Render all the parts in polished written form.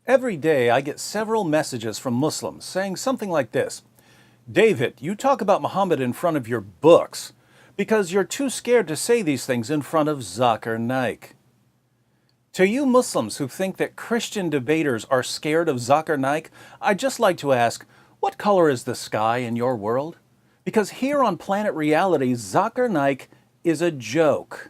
Every day I get several messages from Muslims saying something like this: David, you talk about Muhammad in front of your books because you're too scared to say these things in front of ZAKIR NAIK. To you Muslims who think that Christian debaters are scared of ZAKIR NAIK, I'd just like to ask, what color is the sky in your world? Because here on Planet Reality, ZAKIR NAIK is a joke.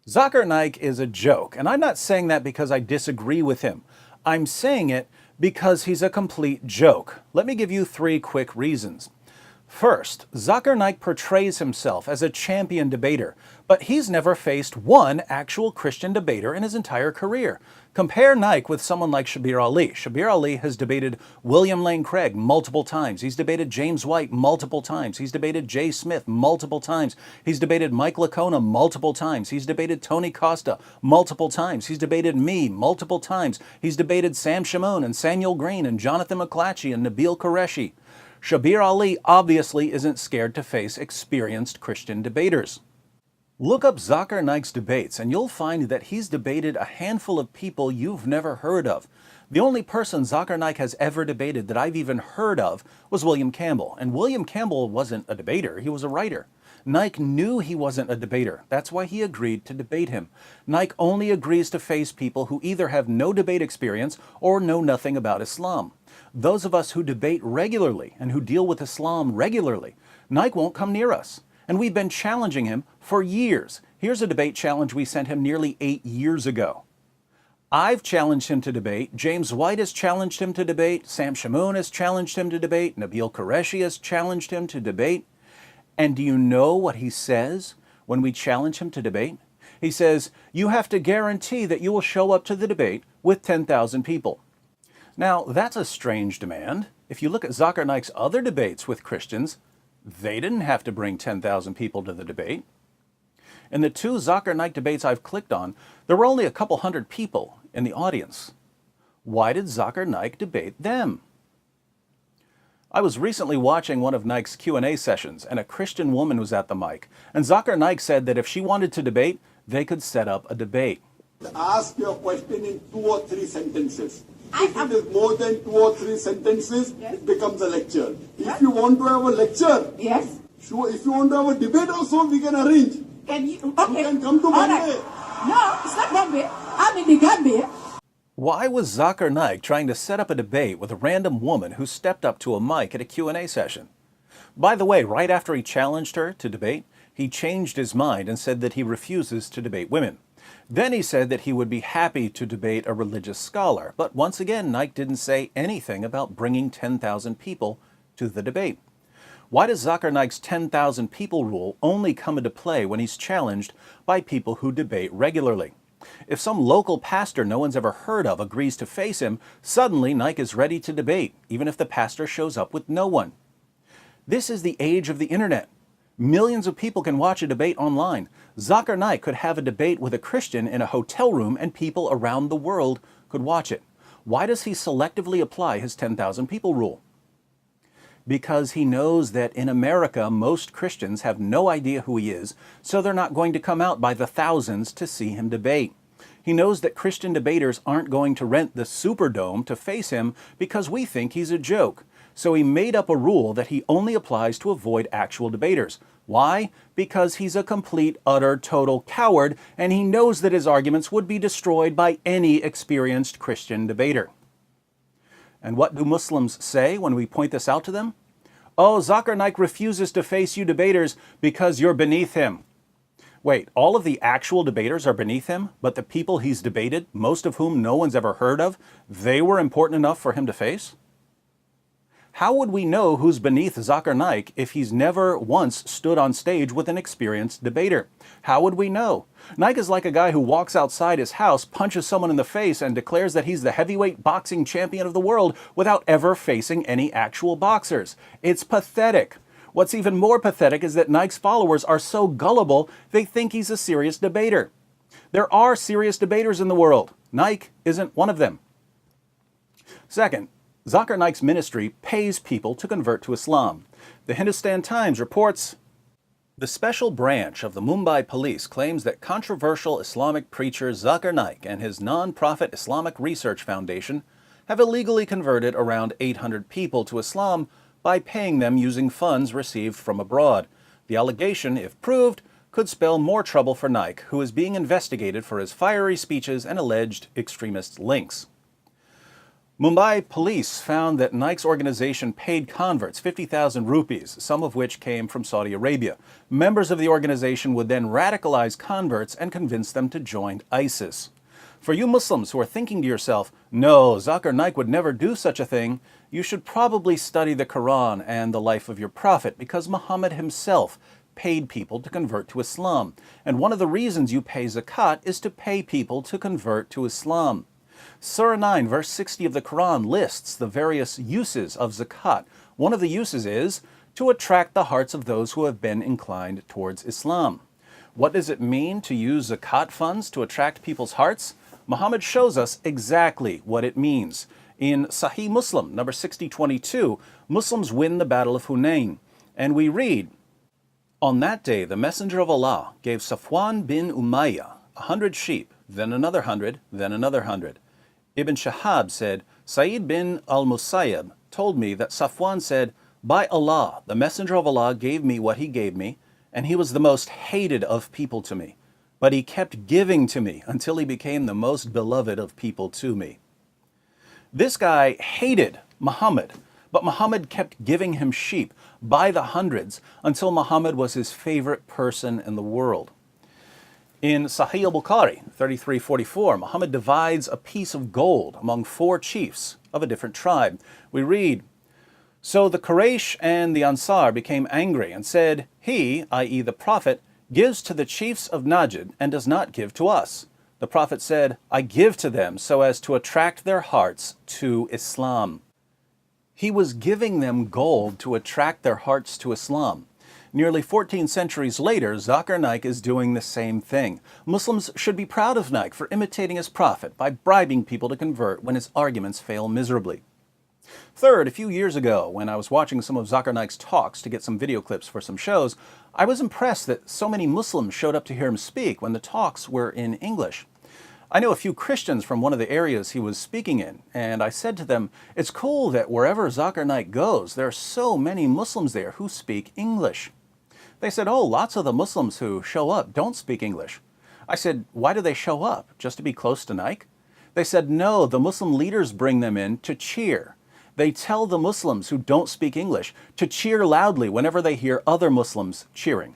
ZAKIR NAIK is a joke, and I'm not saying that because I disagree with him. I'm saying it because he's a complete joke. Let me give you 3 quick reasons. First, ZAKIR NAIK portrays himself as a champion debater, but he's never faced one actual Christian debater in his entire career. Compare Naik with someone like Shabir Ali. Shabir Ali has debated William Lane Craig multiple times. He's debated James White multiple times. He's debated Jay Smith multiple times. He's debated Mike Licona multiple times. He's debated Tony Costa multiple times. He's debated me multiple times. He's debated Sam Shamoun and Samuel Green and Jonathan McClatchy and Nabil Qureshi. Shabir Ali obviously isn't scared to face experienced Christian debaters. Look up ZAKIR NAIK's debates and you'll find that he's debated a handful of people you've never heard of. The only person ZAKIR NAIK has ever debated that I've even heard of was William Campbell. And William Campbell wasn't a debater, he was a writer. Naik knew he wasn't a debater. That's why he agreed to debate him. Naik only agrees to face people who either have no debate experience or know nothing about Islam. Those of us who debate regularly and who deal with Islam regularly, Naik won't come near us. And we've been challenging him for years. Here's a debate challenge we sent him nearly 8 years ago. I've challenged him to debate. James White has challenged him to debate. Sam Shamoun has challenged him to debate. Nabil Qureshi has challenged him to debate. And do you know what he says when we challenge him to debate? He says, you have to guarantee that you will show up to the debate with 10,000 people. Now, that's a strange demand. If you look at ZAKIR NAIK's other debates with Christians, they didn't have to bring 10,000 people to the debate. In the 2 ZAKIR NAIK debates I've clicked on, there were only a couple hundred people in the audience. Why did ZAKIR NAIK debate them? I was recently watching one of Naik's Q&A sessions, and a Christian woman was at the mic. And ZAKIR NAIK said that if she wanted to debate, they could set up a debate. Ask your question in 2 or 3 sentences. If it is more than 2 or 3 sentences, yes, it becomes a lecture. Yes. If you want to have a lecture, yes, sure. If you want to have a debate also, we can arrange. Can you? Okay. You can come to Bombay. Right. No, it's not Bombay. I'm in the Gambia. Why was ZAKIR NAIK trying to set up a debate with a random woman who stepped up to a mic at a Q&A session? By the way, right after he challenged her to debate, he changed his mind and said that he refuses to debate women. Then he said that he would be happy to debate a religious scholar. But once again, Naik didn't say anything about bringing 10,000 people to the debate. Why does ZAKIR NAIK's 10,000 people rule only come into play when he's challenged by people who debate regularly? If some local pastor no one's ever heard of agrees to face him, suddenly Naik is ready to debate, even if the pastor shows up with no one. This is the age of the internet. Millions of people can watch a debate online. ZAKIR NAIK could have a debate with a Christian in a hotel room and people around the world could watch it. Why does he selectively apply his 10,000 people rule? Because he knows that in America, most Christians have no idea who he is, so they're not going to come out by the thousands to see him debate. He knows that Christian debaters aren't going to rent the Superdome to face him because we think he's a joke. So he made up a rule that he only applies to avoid actual debaters. Why? Because he's a complete, utter, total coward, and he knows that his arguments would be destroyed by any experienced Christian debater. And what do Muslims say when we point this out to them? Oh, ZAKIR NAIK refuses to face you debaters because you're beneath him. Wait, all of the actual debaters are beneath him, but the people he's debated, most of whom no one's ever heard of, they were important enough for him to face? How would we know who's beneath ZAKIR NAIK if he's never once stood on stage with an experienced debater? How would we know? Naik is like a guy who walks outside his house, punches someone in the face, and declares that he's the heavyweight boxing champion of the world without ever facing any actual boxers. It's pathetic. What's even more pathetic is that Naik's followers are so gullible they think he's a serious debater. There are serious debaters in the world. Naik isn't one of them. Second, ZAKIR NAIK's ministry pays people to convert to Islam. The Hindustan Times reports The special branch of the Mumbai police claims that controversial Islamic preacher ZAKIR NAIK and his non-profit Islamic Research Foundation have illegally converted around 800 people to Islam by paying them using funds received from abroad. The allegation, if proved, could spell more trouble for Naik, who is being investigated for his fiery speeches and alleged extremist links. Mumbai police found that Naik's organization paid converts 50,000 rupees, some of which came from Saudi Arabia. Members of the organization would then radicalize converts and convince them to join ISIS. For you Muslims who are thinking to yourself, no, ZAKIR NAIK would never do such a thing, you should probably study the Quran and the life of your prophet, because Muhammad himself paid people to convert to Islam. And one of the reasons you pay zakat is to pay people to convert to Islam. Surah 9, verse 60 of the Quran lists the various uses of zakat. One of the uses is to attract the hearts of those who have been inclined towards Islam. What does it mean to use zakat funds to attract people's hearts? Muhammad shows us exactly what it means. In Sahih Muslim, number 6022, Muslims win the Battle of Hunain. And we read, "On that day, the Messenger of Allah gave Safwan bin Umayyah 100 sheep, then another 100, then another 100. Ibn Shahab said, Sa'id bin al-Musayyab told me that Safwan said, by Allah, the Messenger of Allah gave me what he gave me, and he was the most hated of people to me. But he kept giving to me until he became the most beloved of people to me." This guy hated Muhammad, but Muhammad kept giving him sheep by the hundreds until Muhammad was his favorite person in the world. In Sahih al-Bukhari 3344, Muhammad divides a piece of gold among 4 chiefs of a different tribe. We read, "So the Quraysh and the Ansar became angry and said, he, i.e. the Prophet, gives to the chiefs of Najd and does not give to us. The Prophet said, I give to them so as to attract their hearts to Islam." He was giving them gold to attract their hearts to Islam. Nearly 14 centuries later, ZAKIR NAIK is doing the same thing. Muslims should be proud of Naik for imitating his prophet by bribing people to convert when his arguments fail miserably. Third, a few years ago, when I was watching some of ZAKIR NAIK's talks to get some video clips for some shows, I was impressed that so many Muslims showed up to hear him speak when the talks were in English. I know a few Christians from one of the areas he was speaking in, and I said to them, it's cool that wherever ZAKIR NAIK goes, there are so many Muslims there who speak English. They said, oh, lots of the Muslims who show up don't speak English. I said, why do they show up? Just to be close to Naik? They said, no, the Muslim leaders bring them in to cheer. They tell the Muslims who don't speak English to cheer loudly whenever they hear other Muslims cheering.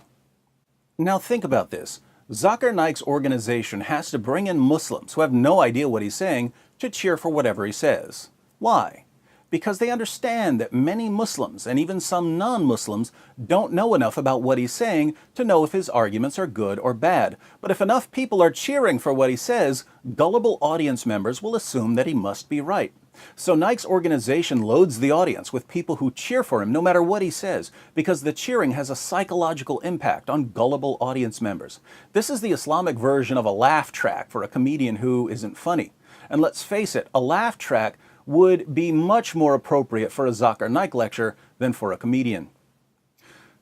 Now think about this. ZAKIR NAIK's organization has to bring in Muslims who have no idea what he's saying to cheer for whatever he says. Why? Because they understand that many Muslims, and even some non-Muslims, don't know enough about what he's saying to know if his arguments are good or bad. But if enough people are cheering for what he says, gullible audience members will assume that he must be right. So Naik's organization loads the audience with people who cheer for him no matter what he says, because the cheering has a psychological impact on gullible audience members. This is the Islamic version of a laugh track for a comedian who isn't funny. And let's face it, a laugh track would be much more appropriate for a ZAKIR NAIK lecture than for a comedian.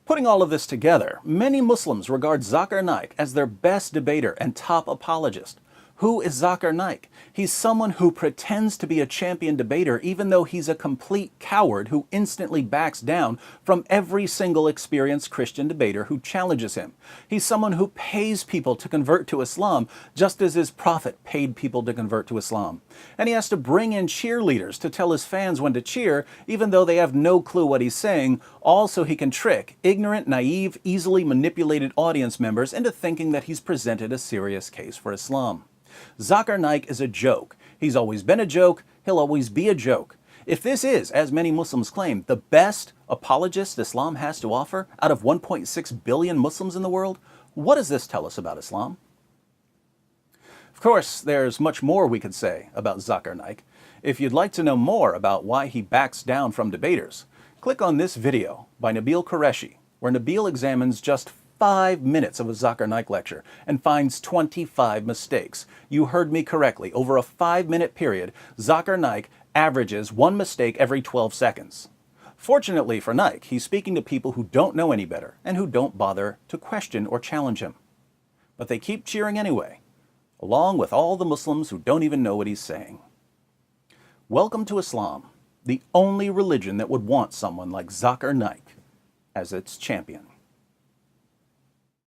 Putting all of this together, many Muslims regard ZAKIR NAIK as their best debater and top apologist. Who is ZAKIR NAIK? He's someone who pretends to be a champion debater even though he's a complete coward who instantly backs down from every single experienced Christian debater who challenges him. He's someone who pays people to convert to Islam just as his prophet paid people to convert to Islam. And he has to bring in cheerleaders to tell his fans when to cheer even though they have no clue what he's saying, all so he can trick ignorant, naive, easily manipulated audience members into thinking that he's presented a serious case for Islam. ZAKIR NAIK is a joke. He's always been a joke. He'll always be a joke. If this is, as many Muslims claim, the best apologist Islam has to offer out of 1.6 billion Muslims in the world, what does this tell us about Islam? Of course, there's much more we could say about ZAKIR NAIK. If you'd like to know more about why he backs down from debaters, click on this video by Nabil Qureshi, where Nabil examines just 5 minutes of a ZAKIR NAIK lecture and finds 25 mistakes. You heard me correctly. Over a 5-minute period, ZAKIR NAIK averages 1 mistake every 12 seconds. Fortunately for Naik, he's speaking to people who don't know any better and who don't bother to question or challenge him. But they keep cheering anyway, along with all the Muslims who don't even know what he's saying. Welcome to Islam, the only religion that would want someone like ZAKIR NAIK as its champion.